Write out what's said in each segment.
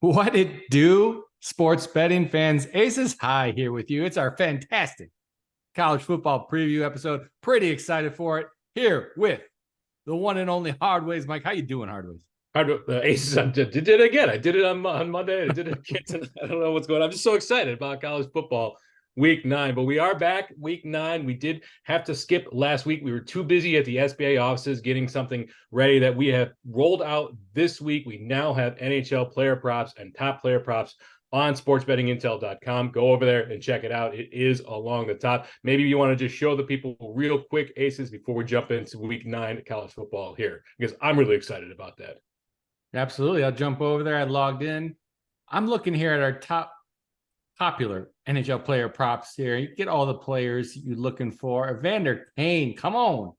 What it do, sports betting fans? Aces High here with you. It's our fantastic college football preview episode. Pretty excited for it. Here with the one and only Hardways Mike. How you doing, Hardways? Aces, I did it again. I did it on Monday. I did it again tonight. I don't know what's going on. I'm just so excited about college football week 9. But we are back week 9. We did have to skip last week. We were too busy at the SBA offices getting something ready that we have rolled out this week. We now have NHL player props and top player props on sportsbettingintel.com. Go over there and check it out. It is along the top. Maybe you want to just show the people real quick, Aces, before we jump into week 9 college football here, because I'm really excited about that. Absolutely. I'll jump over there. I logged in. I'm looking here at our top popular NHL player props here. You get all the players you're looking for. Evander Kane, come on.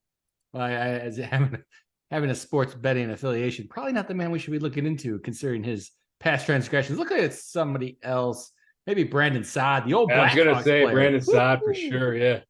As having a sports betting affiliation, probably not the man we should be looking into considering his past transgressions. Look at somebody else. Maybe Brandon Saad, the old I was going to Blackhawks say player. Brandon Saad for sure. Yeah.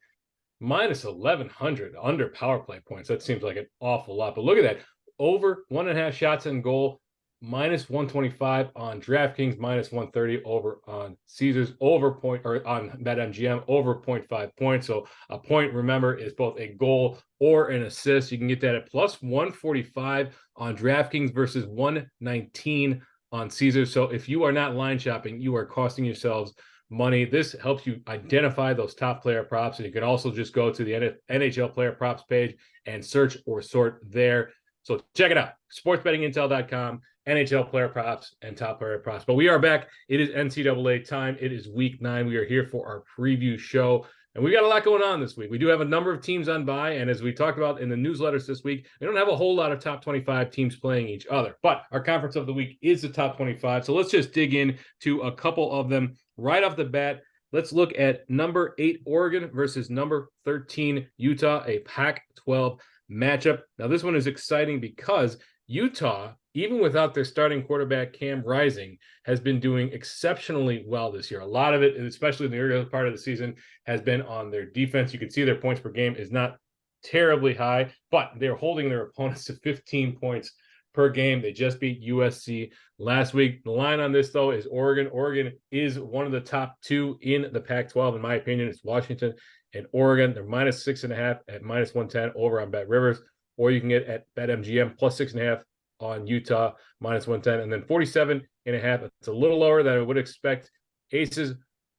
Minus 1,100 under power play points. That seems like an awful lot. But look at that. Over 1.5 shots in goal, minus 125 on DraftKings, minus 130 over on Caesars, over point, or on BetMGM, over 0.5 points. So a point, remember, is both a goal or an assist. You can get that at plus 145 on DraftKings versus 119 on Caesars. So if you are not line shopping, you are costing yourselves money. This helps you identify those top player props. And you can also just go to the NHL player props page and search or sort there. So check it out. Sportsbettingintel.com, NHL player props and top player props. But we are back. It is NCAA time. It is week 9. We are here for our preview show. And we got a lot going on this week. We do have a number of teams on bye. And as we talked about in the newsletters this week, we don't have a whole lot of top 25 teams playing each other. But our conference of the week is the top 25. So let's just dig in to a couple of them right off the bat. Let's look at number 8 Oregon versus number 13 Utah, a Pac-12 matchup. Now, this one is exciting because Utah, even without their starting quarterback Cam Rising, has been doing exceptionally well this year. A lot of it, especially in the early part of the season, has been on their defense. You can see their points per game is not terribly high, but they're holding their opponents to 15 points per game. They just beat USC last week. The line on this, though, is Oregon. Oregon is one of the top 2 in the Pac-12, in my opinion. It's Washington and Oregon. They're minus 6.5 at minus 110 over on Bet Rivers, or you can get at BetMGM plus 6.5 on Utah minus 110, and then 47.5. It's a little lower than I would expect. Aces,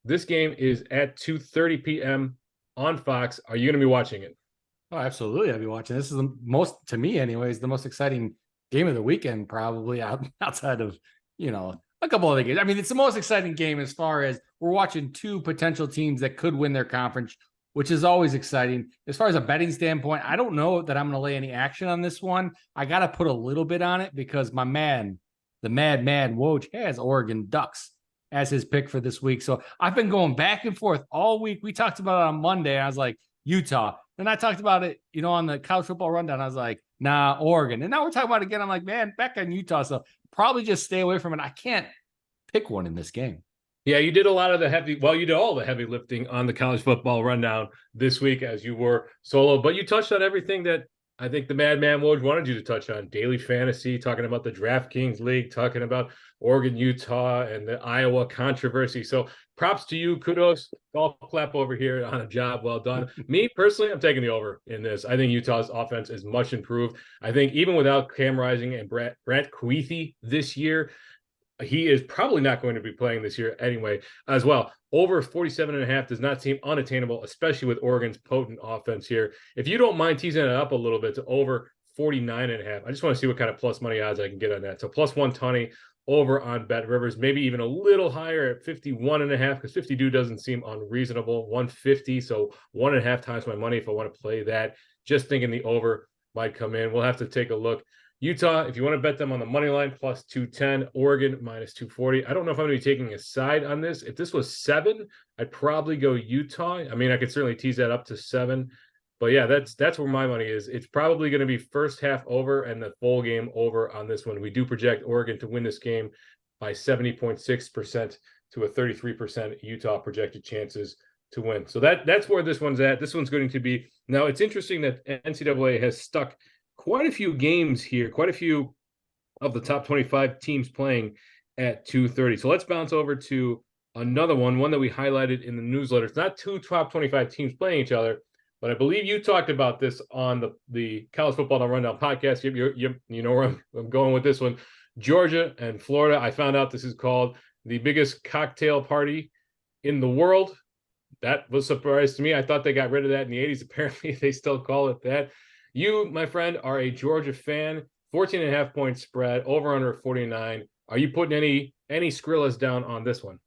this game is at 2:30 p.m. on Fox. Are you going to be watching it? Oh, absolutely. I'll be watching. This is the most, to me anyways, the most exciting game of the weekend, probably outside of, a couple other games. I mean, it's the most exciting game as far as we're watching 2 potential teams that could win their conference, which is always exciting. As far as a betting standpoint, I don't know that I'm going to lay any action on this one. I got to put a little bit on it because my man, the madman Woj, has Oregon Ducks as his pick for this week. So I've been going back and forth all week. We talked about it on Monday. And I was like, Utah. Then I talked about it, on the college football rundown. I was like, nah, Oregon. And now we're talking about it again. I'm like, man, back on Utah. So probably just stay away from it. I can't pick one in this game. Yeah, you did a lot of you did all the heavy lifting on the college football rundown this week as you were solo, but you touched on everything that I think the Madman Woj wanted you to touch on. Daily fantasy, talking about the DraftKings League, talking about Oregon, Utah, and the Iowa controversy. So props to you. Kudos. Golf clap over here on a job well done. Me, personally, I'm taking the over in this. I think Utah's offense is much improved. I think even without Cam Rising and Brett Kuithe this year, he is probably not going to be playing this year anyway as well. Over 47.5 does not seem unattainable, especially with Oregon's potent offense here. If you don't mind teasing it up a little bit to over 49.5, I just want to see what kind of plus money odds I can get on that. So plus 120 over on Bet Rivers, maybe even a little higher at 51.5, because 52 doesn't seem unreasonable. 150, so 1.5 times my money if I want to play that. Just thinking the over might come in. We'll have to take a look. Utah, if you want to bet them on the money line, plus 210. Oregon, minus 240. I don't know if I'm going to be taking a side on this. If this was 7, I'd probably go Utah. I mean, I could certainly tease that up to 7. But yeah, that's where my money is. It's probably going to be first half over and the full game over on this one. We do project Oregon to win this game by 70.6% to a 33% Utah projected chances to win. So that's where this one's at. This one's going to be, now it's interesting that NCAA has stuck quite a few games here, quite a few of the top 25 teams playing at 2:30. So let's bounce over to another one that we highlighted in the newsletter. It's not two top 25 teams playing each other, but I believe you talked about this on the College Football Rundown podcast. You know where I'm going with this one. Georgia and Florida. I found out this is called the biggest cocktail party in the world. That was a surprise to me. I thought they got rid of that in the 80s. Apparently, they still call it that. You, my friend, are a Georgia fan. 14.5 point spread, over under 49. Are you putting any Skrilla's down on this one?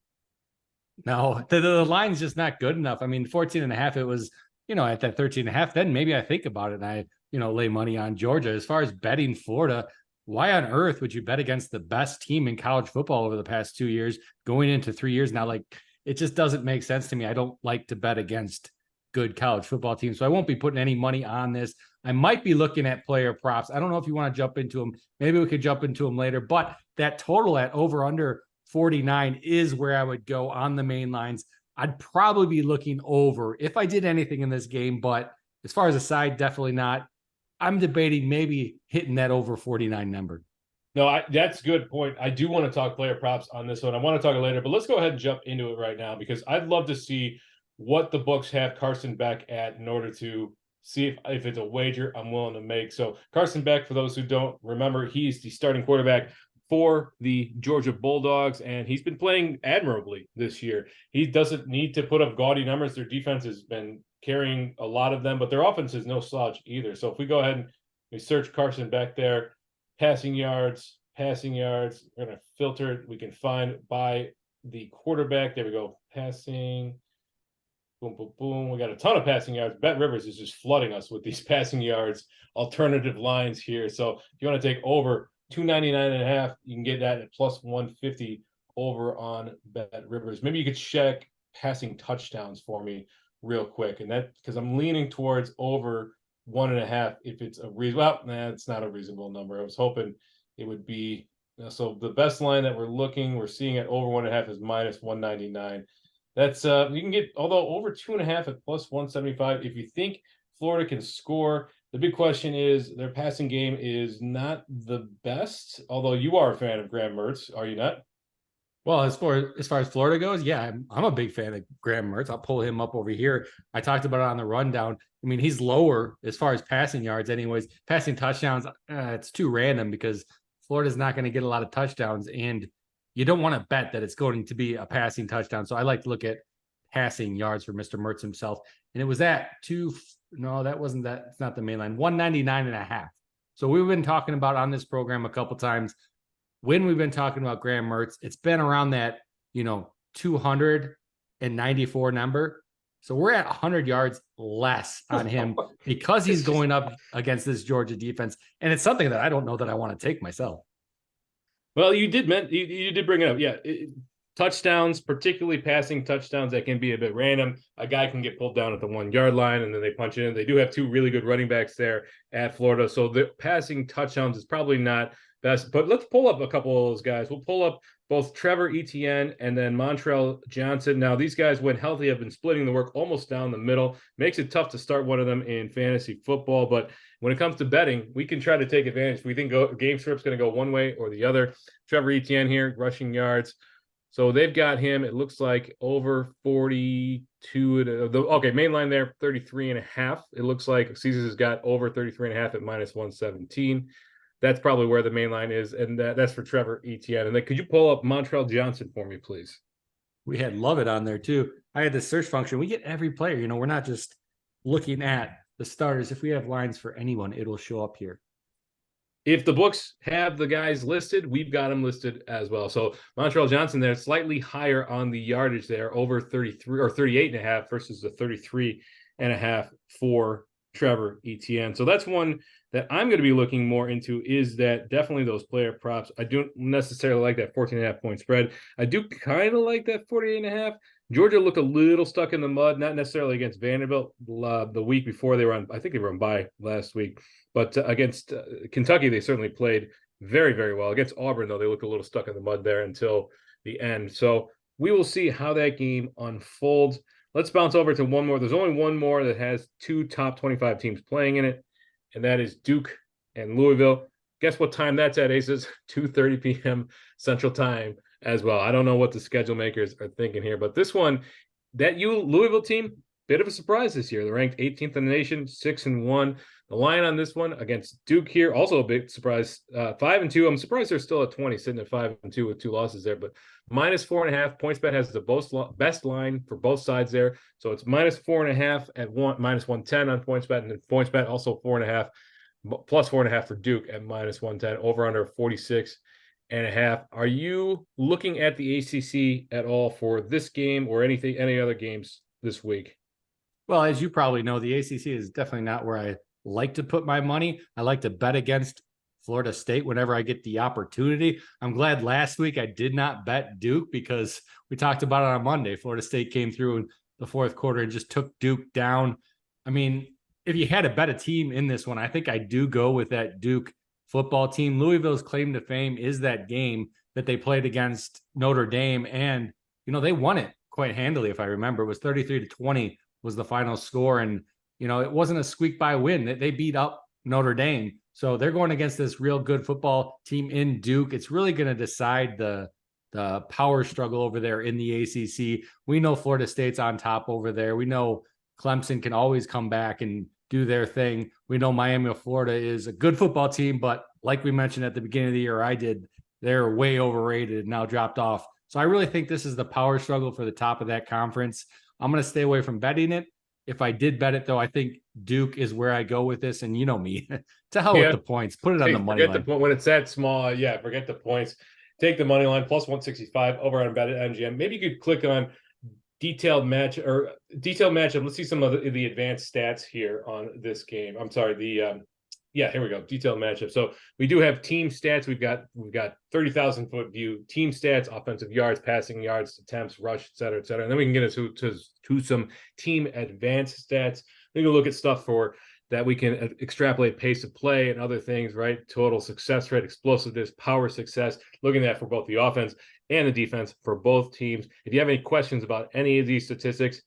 No, the line's just not good enough. I mean, 14.5, it was, at that 13.5, then maybe I think about it and I, lay money on Georgia. As far as betting Florida, why on earth would you bet against the best team in college football over the past 2 years, going into 3 years now? Like, it just doesn't make sense to me. I don't like to bet against good college football teams. So I won't be putting any money on this. I might be looking at player props. I don't know if you want to jump into them. Maybe we could jump into them later, but that total at over under 49 is where I would go on the main lines. I'd probably be looking over if I did anything in this game, but as far as a side, definitely not. I'm debating maybe hitting that over 49 number. No, that's a good point. I do want to talk player props on this one. I want to talk it later, but let's go ahead and jump into it right now because I'd love to see what the books have Carson Beck at in order to see if it's a wager I'm willing to make. So Carson Beck, for those who don't remember, he's the starting quarterback for the Georgia Bulldogs, and he's been playing admirably this year. He doesn't need to put up gaudy numbers. Their defense has been carrying a lot of them, but their offense is no slouch either. So if we go ahead and we search Carson Beck there, passing yards, we're going to filter it. We can find by the quarterback. There we go. Passing. Boom, boom, boom. We got a ton of passing yards. Bet Rivers is just flooding us with these passing yards alternative lines here. So if you want to take over 299.5, you can get that at plus 150 over on Bet Rivers. Maybe you could check passing touchdowns for me real quick. And that, because I'm leaning towards over 1.5 if it's a reasonable. Well, it's not a reasonable number. I was hoping it would be. So the best line that we're seeing at over 1.5 is minus 199. That's you can get, although over 2.5 at plus 175. If you think Florida can score, the big question is their passing game is not the best. Although you are a fan of Graham Mertz, are you not? Well, as far as Florida goes, yeah, I'm a big fan of Graham Mertz. I'll pull him up over here. I talked about it on the rundown. I mean, he's lower as far as passing yards, anyways. Passing touchdowns, it's too random because Florida's not going to get a lot of touchdowns, and you don't want to bet that it's going to be a passing touchdown. So I like to look at passing yards for Mr. Mertz himself. And it was at that wasn't that. It's not the main line, 199.5. So we've been talking about on this program a couple times when we've been talking about Graham Mertz, it's been around that, 294 number. So we're at 100 yards less on him because he's going up against this Georgia defense. And it's something that I don't know that I want to take myself. Well, you did bring it up. Yeah. Touchdowns, particularly passing touchdowns, that can be a bit random. A guy can get pulled down at the 1 yard line and then they punch it in. They do have 2 really good running backs there at Florida. So the passing touchdowns is probably not best, but let's pull up a couple of those guys. We'll pull up both Trevor Etienne and then Montrell Johnson. Now, these guys, when healthy, have been splitting the work almost down the middle. Makes it tough to start one of them in fantasy football, but when it comes to betting, we can try to take advantage. We think game script's going to go one way or the other. Trevor Etienne here, rushing yards. So they've got him, it looks like, over 42. Okay, main line there, 33.5. It looks like Caesars has got over 33.5 at minus 117. That's probably where the main line is, and that's for Trevor Etienne. And then could you pull up Montrell Johnson for me, please? We had Lovett on there, too. I had the search function. We get every player. We're not just looking at the starters. If we have lines for anyone, it'll show up here. If the books have the guys listed, we've got them listed as well. So Montrell Johnson there, slightly higher on the yardage there, over 33 or 38.5 versus the 33.5 for Trevor Etienne. So that's one that I'm going to be looking more into, is that definitely those player props. I don't necessarily like that 14.5 point spread. I do kind of like that 48.5. Georgia looked a little stuck in the mud, not necessarily against Vanderbilt the week before. I think they were on bye last week, but against Kentucky, they certainly played very, very well. Against Auburn, though, they looked a little stuck in the mud there until the end. So we will see how that game unfolds. Let's bounce over to one more. There's only one more that has 2 top 25 teams playing in it, and that is Duke and Louisville. guess what time that's at, Aces? 2:30 p.m. Central Time as well. I don't know what the schedule makers are thinking here, but this one, that Louisville team, bit of a surprise this year. They're ranked 18th in the nation, 6-1. The line on this one against Duke here, also a big surprise, 5-2. I'm surprised they're still at 20, sitting at 5-2 with 2 losses there, but -4.5. PointsBet has the best line for both sides there. So it's -4.5 at -110 on PointsBet, and then PointsBet also 4.5, plus 4.5 for Duke at -110, over under 46.5. Are you looking at the ACC at all for this game or any other games this week? Well, as you probably know, the ACC is definitely not where I like to put my money. I like to bet against Florida State whenever I get the opportunity. I'm glad last week I did not bet Duke because we talked about it on Monday. Florida State came through in the fourth quarter and just took Duke down. I mean, if you had to bet a team in this one, I think I do go with that Duke football team. Louisville's claim to fame is that game that they played against Notre Dame. And, they won it quite handily. If I remember, it was 33-20 was the final score. And, it wasn't a squeak by win. They beat up Notre Dame. So they're going against this real good football team in Duke. It's really going to decide the power struggle over there in the ACC. We know Florida State's on top over there. We know Clemson can always come back and do their thing. We know Miami of Florida is a good football team, but like we mentioned at the beginning of the year, they're way overrated and now dropped off. So I really think this is the power struggle for the top of that conference. I'm going to stay away from betting it. If I did bet it, though, I think Duke is where I go with this. And you know me, to hell with the points. Put it on the money line. When it's that small, forget the points. Take the money line, plus 165 over on BetMGM. Maybe you could click on detailed matchup. Let's see some of the advanced stats here on this game. I'm sorry, here we go. Detailed matchup. So we do have team stats. We've got 30,000 foot view team stats, offensive yards, passing yards, attempts, rush, et cetera, et cetera. And then we can get into to some team advanced stats. We can look at stuff for that we can extrapolate pace of play and other things, right? Total success rate, explosiveness, power success, looking at that for both the offense and the defense for both teams. If you have any questions about any of these statistics,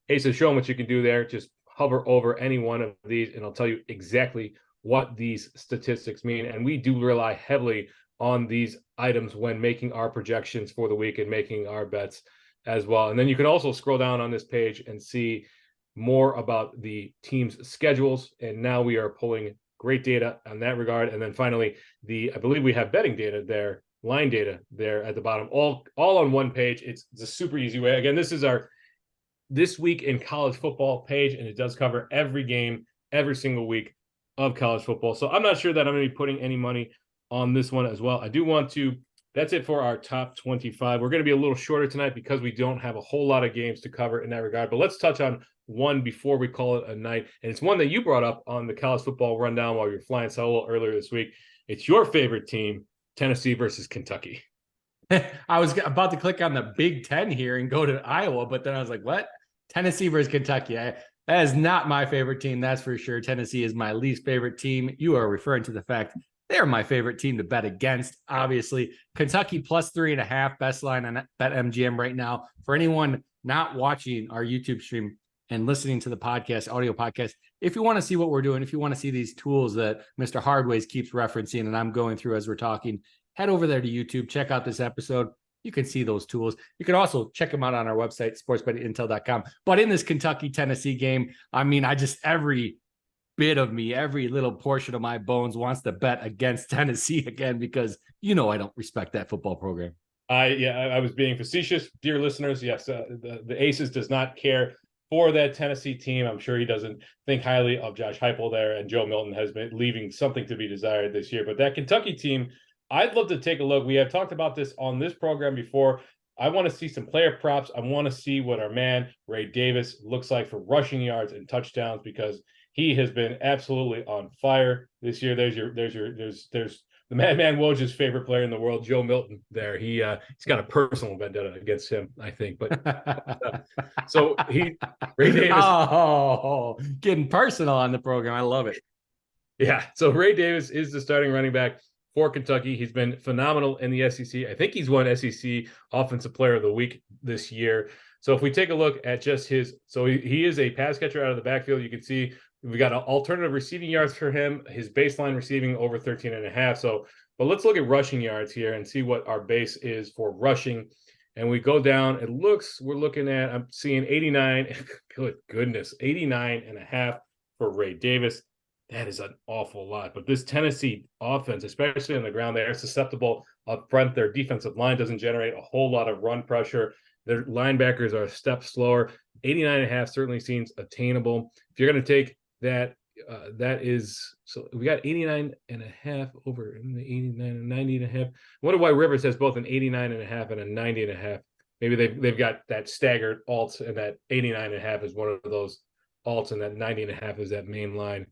hey, so show them what you can do there. Just hover over any one of these and I'll tell you exactly what these statistics mean. And we do rely heavily on these items when making our projections for the week and making our bets as well. And then you can also scroll down on this page and see more about the team's schedules. And now we are pulling great data on that regard. And then finally, I believe we have betting data there, line data there at the bottom, all on one page. It's a super easy way. Again, this is our This Week in College Football page, and it does cover every game, every single week of college football. So I'm not sure that I'm going to be putting any money on this one as well. I do want to, that's it for our top 25. We're going to be a little shorter tonight because we don't have a whole lot of games to cover in that regard, but let's touch on one before we call it a night. And it's one that you brought up on the college football rundown while you were flying solo earlier this week. It's your favorite team, Tennessee versus Kentucky. I was about to click on the Big Ten here and go to Iowa, but then I was like, what? Tennessee versus Kentucky. That is not my favorite team, that's for sure. Tennessee is my least favorite team. You are referring to the fact they're my favorite team to bet against, obviously. Kentucky plus 3.5, best line on BetMGM right now. For anyone not watching our YouTube stream and listening to the podcast, audio podcast, if you want to see what we're doing, if you want to see these tools that Mr. Hardways keeps referencing and I'm going through as we're talking, head over there to YouTube, check out this episode. You can see those tools. You can also check them out on our website, sportsbettingintel.com. But in this Kentucky-Tennessee game, I mean, every bit of me, every little portion of my bones wants to bet against Tennessee again because, I don't respect that football program. I was being facetious, dear listeners. Yes, the Aces does not care for that Tennessee team. I'm sure he doesn't think highly of Josh Heupel there, and Joe Milton has been leaving something to be desired this year. But that Kentucky team, I'd love to take a look. We have talked about this on this program before. I want to see some player props. I want to see what our man Ray Davis looks like for rushing yards and touchdowns because he has been absolutely on fire this year. There's the Madman Woj's favorite player in the world, Joe Milton. There, he's got a personal vendetta against him, I think. But Ray Davis, getting personal on the program. I love it. Yeah. So Ray Davis is the starting running back for Kentucky. He's been phenomenal in the SEC. I think he's won SEC Offensive Player of the Week this year. So if we take a look at just he is a pass catcher out of the backfield. You can see We got alternative receiving yards for him. His baseline receiving over 13.5. So, but let's look at rushing yards here and see what our base is for rushing. And we go down, I'm seeing 89. Good goodness, 89.5 for Ray Davis. That is an awful lot. But this Tennessee offense, especially on the ground, they are susceptible up front. Their defensive line doesn't generate a whole lot of run pressure. Their linebackers are a step slower. 89.5 certainly seems attainable. If you're going to take that, that is, so we got 89.5 over in the 89 and 90.5. I wonder why Rivers has both an 89.5 and a 90.5. Maybe they've got that staggered alts, and that 89.5 is one of those alts, and that 90.5 is that main line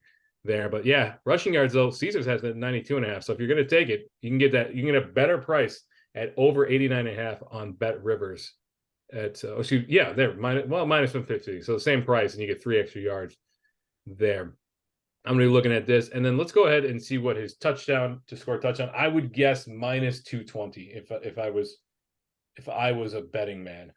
there. But yeah, rushing yards though, Caesars has that 92.5. So if you're going to take it, you can get that. You can get a better price at over 89.5 on Bet Rivers. At minus 150. So the same price, and you get 3 extra yards there. I'm going to be looking at this, and then let's go ahead and see what his touchdown to score a touchdown. I would guess minus 220 if I was a betting man.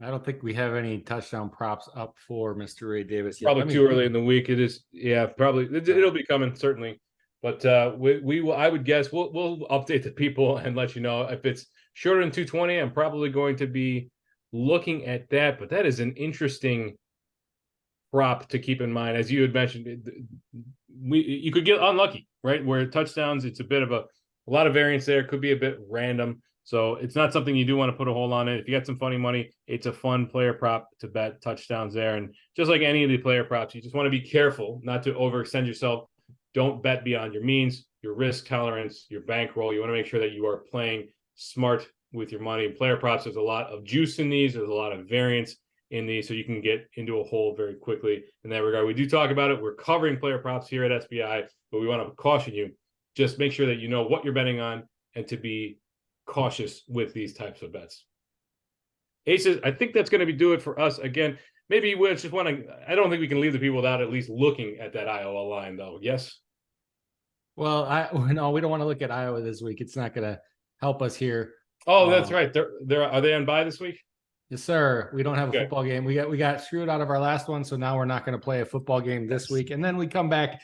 I don't think we have any touchdown props up for Mr. Ray Davis yet. Probably too early in the week. It is, yeah, probably it'll be coming certainly. But we will. I would guess we'll update the people and let you know if it's shorter than 220. I'm probably going to be looking at that. But that is an interesting prop to keep in mind. As you had mentioned, you could get unlucky, right? Where touchdowns, it's a bit of a lot of variance there. Could be a bit random. So it's not something you do want to put a hold on it. If you got some funny money, it's a fun player prop to bet touchdowns there. And just like any of the player props, you just want to be careful not to overextend yourself. Don't bet beyond your means, your risk tolerance, your bankroll. You want to make sure that you are playing smart with your money. Player props, there's a lot of juice in these. There's a lot of variance in these, so you can get into a hole very quickly in that regard. We do talk about it. We're covering player props here at SBI, but we want to caution you. Just make sure that you know what you're betting on and to be cautious with these types of bets. Aces, I think that's going to do it for us. Again, maybe we just want to, I don't think we can leave the people without at least looking at that Iowa line, though. Yes? Well, no, we don't want to look at Iowa this week. It's not going to help us here. Oh, that's right. Are they on bye this week? Yes, sir. We don't have a football game. We got screwed out of our last one, so now we're not going to play a football game this week. And then we come back.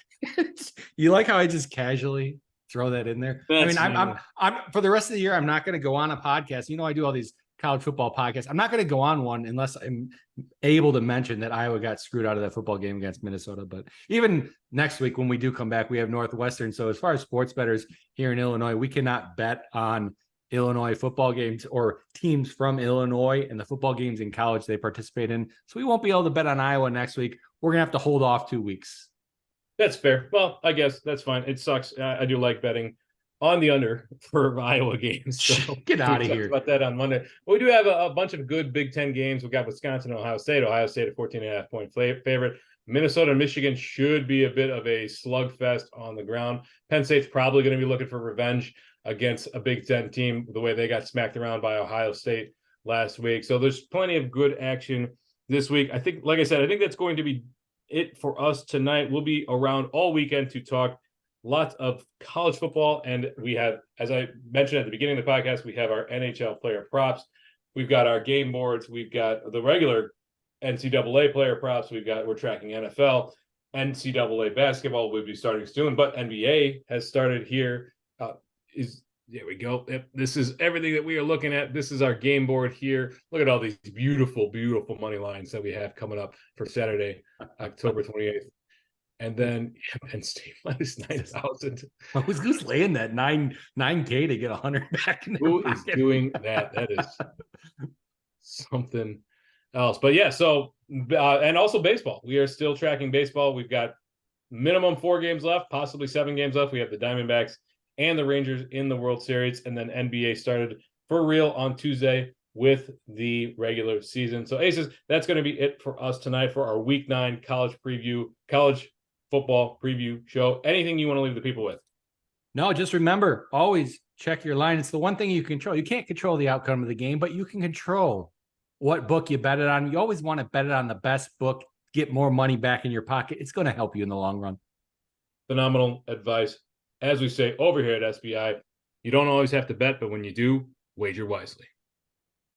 You like how I just casually throw that in there? I'm for the rest of the year, I'm not going to go on a podcast. You know, I do all these college football podcasts. I'm not going to go on one unless I'm able to mention that Iowa got screwed out of that football game against Minnesota. But even next week, when we do come back, we have Northwestern. So as far as sports bettors here in Illinois, we cannot bet on Illinois football games or teams from Illinois and the football games in college they participate in. So we won't be able to bet on Iowa next week. We're going to have to hold off 2 weeks. That's fair. Well, I guess that's fine. It sucks. I do like betting on the under for Iowa games. So get out of here. About that on Monday. But we do have a bunch of good Big Ten games. We got Wisconsin and Ohio State. Ohio State a 14.5 point favorite. Minnesota and Michigan should be a bit of a slugfest on the ground. Penn State's probably going to be looking for revenge against a Big Ten team, the way they got smacked around by Ohio State last week. So there's plenty of good action this week. I think, like I said, I think that's going to be it for us tonight. We'll be around all weekend to talk lots of college football. And we have, as I mentioned at the beginning of the podcast, we have our NHL player props. We've got our game boards. We've got the regular NCAA player props. We're tracking NFL, NCAA basketball will be starting soon, but NBA has started here. There we go. Yep, this is everything that we are looking at. This is our game board here. Look at all these beautiful, beautiful money lines that we have coming up for Saturday, October 28th. And then Penn State minus 9,000. Who's laying that 9K to get 100 back in Who is doing that? That is something else. But yeah, so and also baseball. We are still tracking baseball. We've got minimum 4 games left, possibly 7 games left. We have the Diamondbacks and the Rangers in the World Series, and then NBA started for real on Tuesday with the regular season. So Aces, that's going to be it for us tonight for our Week 9 college football preview show. Anything you want to leave the people with? No, just remember, always check your line. It's the one thing you control. You can't control the outcome of the game, but you can control what book you bet it on. You always want to bet it on the best book, get more money back in your pocket. It's going to help you in the long run. Phenomenal advice. As we say over here at SBI, you don't always have to bet, but when you do, wager wisely.